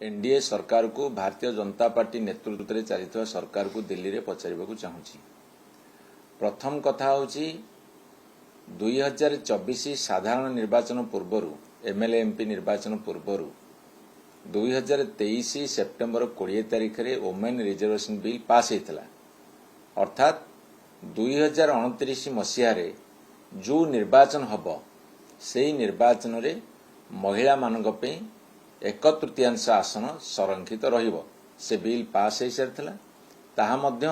NDA सरकार को Bharatiya Janata party नेतृत्व में चली सरकार को दिल्ली में पचार चाहूँगी। प्रथम कथा होची 2024 साधारण निर्वाचन पूर्वर एमएलए एमपी निर्वाचन पूर्वर 2023 सेप्टेम्बर 20 तारिख में वोमेन रिजर्वेशन बिल पास होता अर्थात 2029 मसीह जो निर्वाचन हम से निर्वाचन रे महिला मानक पे 1/3 आसन संरक्षित रहिबो से बिल पास हो सारी ताहा मध्य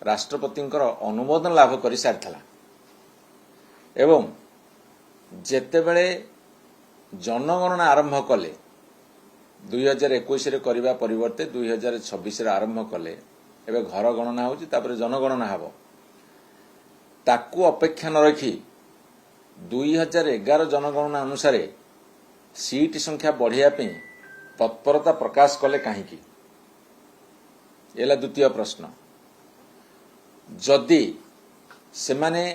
राष्ट्रपतिंकर अनुमोदन लाभ कर सारी एवं जेतेबेले जनगणना आरंभ कले 2021 रे करबा परिवर्ते 2026 रे आरंभ कले एबे घर गणना होची तापर जनगणना हबो ताकू अपेक्षा न रखी 2011 जनगणना अनुसार सीट संख्या बढ़िया पे तत्परता प्रकाश कले कहीं एला द्वितीय प्रश्न जदि से माने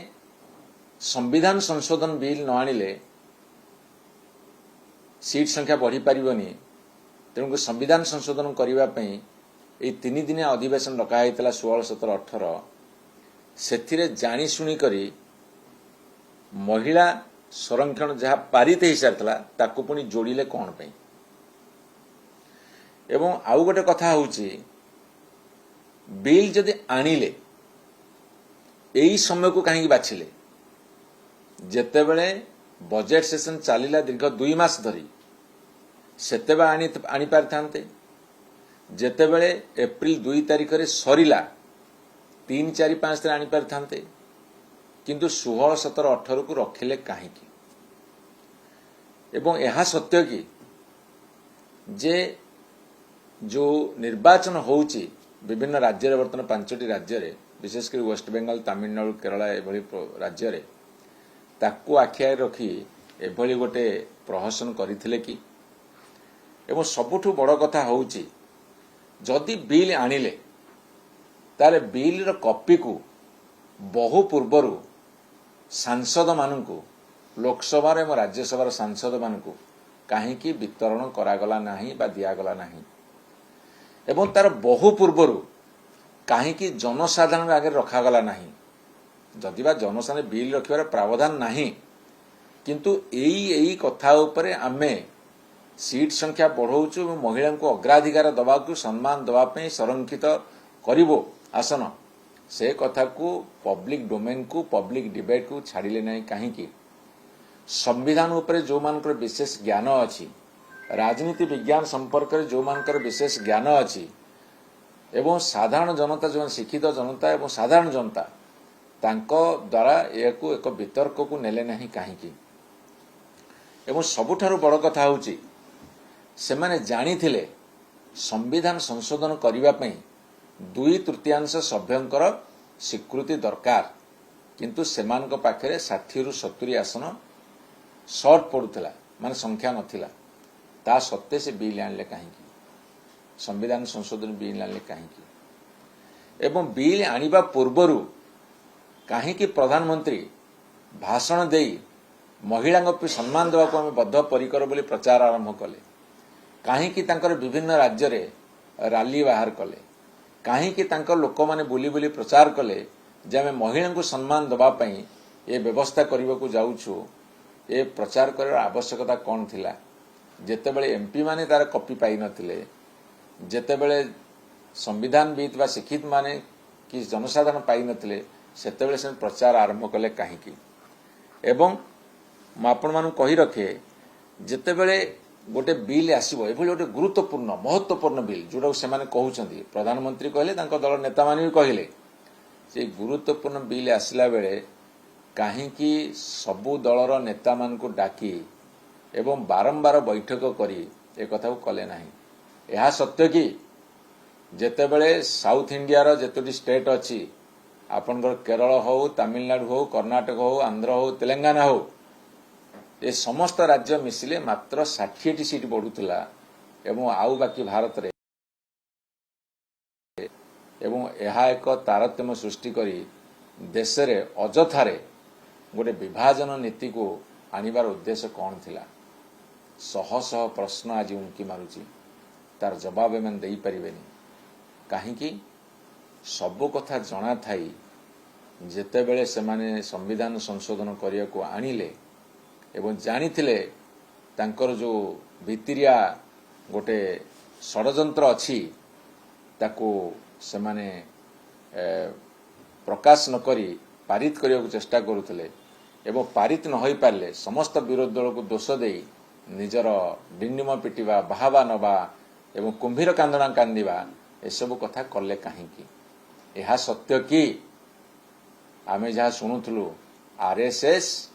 संविधान संशोधन बिल न आनिले सीट संख्या बढ़ी पारिबनी तेणु संविधान संशोधन करने ये 3 दिनिया अधिवेशन डकाई 16, 17, 18 से जानी शुणी करी महिला संरक्षण जहाँ पारित हो सारी ताकू पुणी जोड़िले कौन पे एवं आउ गोटे कथा होची बिल जदि आनिले यही समय को कहीं बाछिले जेतेबेले बजेट सेशन चलिला दीर्घ 2 मास धरी सेतेबे आनी पारिथांते जेतेबेले एप्रिल 2 तारिख रे सरिला 3, 4, 5 आनी पारिथांते किंतु 16, 17, 18 को रखिले कहीं एवं यह सत्य कि जे जो निर्वाचन होउची विभिन्न राज्य रे वर्तमान 5टी राज्य रे विशेषकर वेस्ट बेंगल, तमिलनाडु, केरला एभली राज्य रे ताकू आखिया रखी एभली गोटे प्रहसन करथिले कि एवं सबुठु बड़ कथा होउची जदि बिल आनिले तारे बिल रो कॉपी को बहु पूर्वरु सांसद मानकु लोकसभा एवं राज्यसभा सांसद मानकु कहीं वितरण करागला नाही बा दियागला नाही एवं तार बहु पूर्वरु कहीं जनसाधारण आगे रखागला नाही जदिबा जनसाधारण बिल रखिबार प्रावधान नाही किंतु एई कथा उपरे आमे सीट संख्या बढ़ाऊचु महिला को अग्राधिकार दबा को सम्मान दबा पे संरक्षित करिवो आसन से कथा को पब्लिक डोमेन को पब्लिक डिबेट को छाड़िले नहीं कहीं संविधान उपरे जो मानकर विशेष ज्ञान अच्छी राजनीति विज्ञान संपर्क में जो मानकर विशेष ज्ञान अच्छी एवं साधारण जनता जो शिक्षित जनता एवं साधारण जनता तांको द्वारा एक वितर्क को नेले नहीं कहीं एवं सबुठारु बड़ कथा होची से माने जानी थिले संविधान संशोधन करिबा पई 2/3 सभ्यंकर स्वीकृति दरकार किंतु सेमानक पाखरे 60 रु 70 आसन शॉर्ट पड़ुला माने संख्या नथिला ता सत्ते से बिल आनले कहीं संविधान संशोधन बिल आनले कहीं एवं बिल आनिबा पूर्वरु कहीं प्रधानमंत्री भाषण देई महिला सम्मान देवा को आम बद्ध परिकर बोली प्रचार आरंभ कले कहीं तांकर विभिन्न राज्य रे रैली बाहर कले कहीं तांकर लोक माने बुली बुली प्रचार कले जे आम महिला को सम्मान देवा पई ये व्यवस्था करने को जाऊछु ये प्रचार कर आवश्यकता कौन थिला जेतेबेले एमपी माने तार कॉपी पाई नथिले जेतेबेले संविधान विद बा शिक्षित माने कि जनसाधारण पाई नथिले सेतेबेले से प्रचार आरंभ कले कहीं एवं आपण मानु कहि रखे जेतेबेले गोटे बिल आसीबो एभली गोटे गुरुत्वपूर्ण महत्वपूर्ण बिल जोडा से माने कहउचंदी प्रधानमंत्री कहले तांको दल नेता माने भी कहले से गुरुत्वपूर्ण बिल आसिला बेले कहीं सबु दलर नेता मान को डाकी एवं बारंबार बैठक करी ए कथा को कले नाही यह सत्य कि जेतेबेले साउथ इंडिया रो जेतोटी स्टेट अछि आपनकर केरल हो तमिलनाडु हो कर्नाटक हो आंध्र हो तेलंगाना हो ये समस्त राज्य मिसिले मात्र 60 सीट बढ़ुला एवं आउ बाकी भारत रे एवं यह एक तारतम्य सृष्टि करी देश रे अजथारे गोटे विभाजन नीति को आनिबार उद्देश्य कौन थिला शह शह प्रश्न आज उंकी मारुची तार जवाब एम दे पारे कहीं सबु कथा जना थी जिते बेले से माने संविधान संशोधन करने को आनिले एवं जानी तांकर जो भितरिया गोटे षडयंत्र अच्छी ताको से माने प्रकाश न करी पारित करने को चेष्टा करुले एवं पारित न हो पारे समस्त विरोधी दल को दोष दे निजर डिंडिम पिटिबा बाहाबा नवा एवं कुंभीर कांदना कांदिबा एसबू कथा कले कहीं यह सत्य कि आमे जहाँ शुणुलु आरएसएस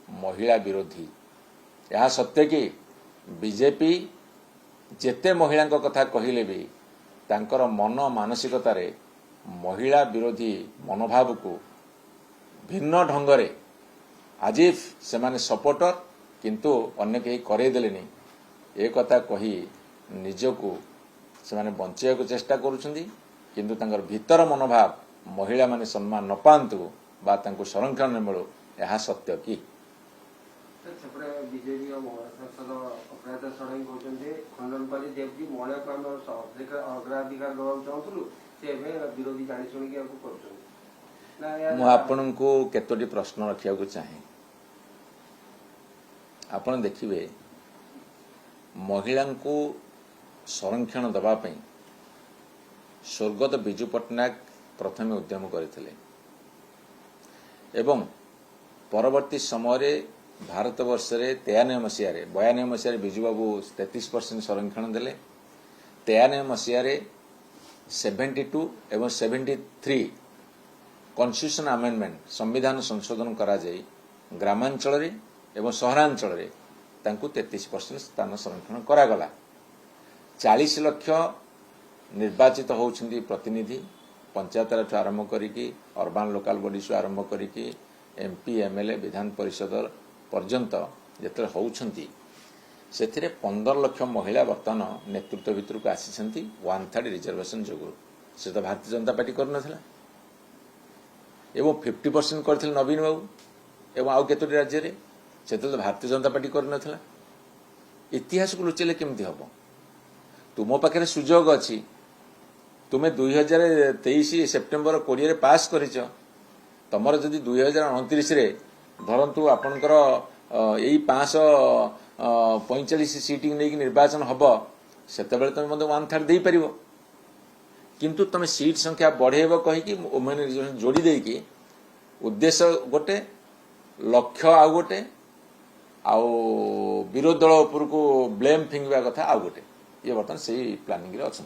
महिला विरोधी यह सत्य कि बीजेपी जेते महिला कथा कहले भी तांकर मन मानसिकतार महिला विरोधी मनोभाव को भिन्न ढंगरे आजिफ से माने सपोर्टर किंतु अन्य कहीं करदेलेनी ए कथा कही निजको से माने बंचाइया को चेष्टा करुछंदी किंतु तांकर भीतर मनोभाव महिला माने सम्मान न पांतु बा तांको संरक्षण न मिलू यह सत्य कि बीजेपी सांसद अपराध षडंगी कहते खंडनपाली देवजी महिला को आम अग्राधिकार देवा चाहूँ से विरोधी जानी शुणी कर आपण को केतोटी प्रश्न रखा चाहे आपण देखिए महिला को संरक्षण दवाई स्वर्गत बिजु पट्टनायक प्रथम उद्यम करथिले एवं परवर्ती समय भारत वर्ष 93 मसीह 92 मसीह बिजुबाबू 33% संरक्षण देले 93 मसीह 72 एवं 73 कन्स्टिट्यूशन अमेंडमेंट संविधान संशोधन करा जाई ग्रामांचल एवं सहरांचल 33% स्थान संरक्षण करागला 40 लाख निर्वाचित होउछंदी प्रतिनिधि पंचायत राज आरंभ करिकी अर्बान लोकल बॉडी से आरंभ करिकी एमपी एमएलए विधान परिषद पर्यंत जिते होउछंती सेथिरे 15 लाख महिला वर्तमान नेतृत्व भितर को आसी 1/3 रिजर्वेशन जोगु से तो भारतीय जनता पार्टी करनथला एवं 50% करथिल नवीन बाबू एवं आउ केतोटी राज्य रे से तो भारतीय जनता पार्टी करनथला इतिहास को लुचेले केमती हबो तुम पाखे सुजोग अच्छी तुम्हें 2023 सेप्टेम्बर 20 पास करिच तमर जदि 2029 धरतु आपणकर यही 545 सीटिंग नहीं निर्वाचन हम से तुम 1/3 दे पार किंतु तुम सीट संख्या बढ़ेब कहीकि वुमेन रिजर्वेशन जोड़ी देकी उद्देश्य गोटे लक्ष्य आउ गोटे आउ विरोधी दल उपर को ब्लेम फिंगवा कथा आउ गोटे ये बर्तमान से प्लानिंग रे अच्छा।